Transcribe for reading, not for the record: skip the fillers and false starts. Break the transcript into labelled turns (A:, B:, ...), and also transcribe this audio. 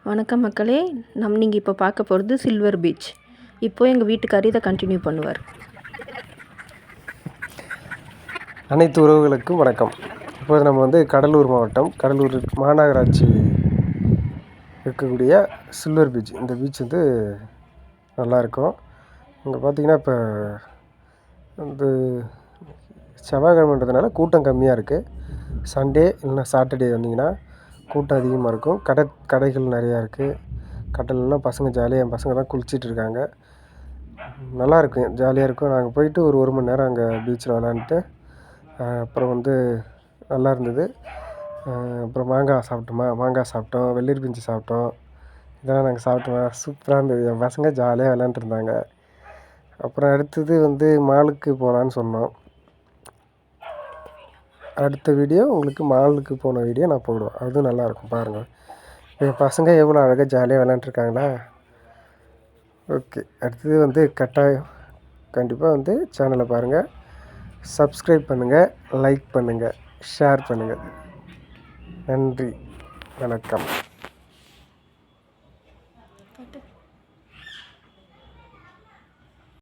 A: வணக்கம் மக்களே. நீங்கள் இப்போ பார்க்க போகிறது சில்வர் பீச். இப்போ எங்கள் வீட்டுக்காரர் இதை கண்டினியூ பண்ணுவார்.
B: அனைத்து உறவுகளுக்கும் வணக்கம். இப்போது நம்ம கடலூர் மாவட்டம், கடலூர் மாநகராட்சி இருக்கக்கூடிய சில்வர் பீச். இந்த பீச் நல்லாயிருக்கும். இங்கே பார்த்திங்கன்னா இப்போ செவ்வாய்க்கிழமைன்றதுனால கூட்டம் கம்மியாக இருக்குது. சண்டே இல்லைனா சாட்டர்டே வந்தீங்கன்னா கூட்டம் அதிகமாக இருக்கும். கடைகள் நிறையா இருக்குது. கடல்லாம் பசங்க ஜாலியாக, என் பசங்க தான் குளிச்சிட்ருக்காங்க. நல்லாயிருக்கும், ஜாலியாக இருக்கும். நாங்கள் போயிட்டு ஒரு மணி நேரம் அங்கே பீச்சில் விளாண்டுட்டு அப்புறம் நல்லா இருந்தது. அப்புறம் மாங்காய் சாப்பிட்டோம், வெள்ளரி பிஞ்சு சாப்பிட்டோம். இதெல்லாம் நாங்கள் சாப்பிட்டோம். சூப்பராக இருந்தது. என் பசங்க ஜாலியாக விளாண்டுருந்தாங்க. அப்புறம் அடுத்தது மாலுக்கு போகலான்னு சொன்னோம். அடுத்த வீடியோ உங்களுக்கு மாலுக்கு போன வீடியோ நான் போடுவேன். அதுவும் நல்லாயிருக்கும், பாருங்கள். என் பசங்க எவ்வளோ அழகாக ஜாலியாக விளாண்டுருக்காங்களா. ஓகே, அடுத்தது கட்டாயம் கண்டிப்பாக சேனலை பாருங்கள், சப்ஸ்கிரைப் பண்ணுங்கள், லைக் பண்ணுங்கள், ஷேர் பண்ணுங்கள். நன்றி, வணக்கம்.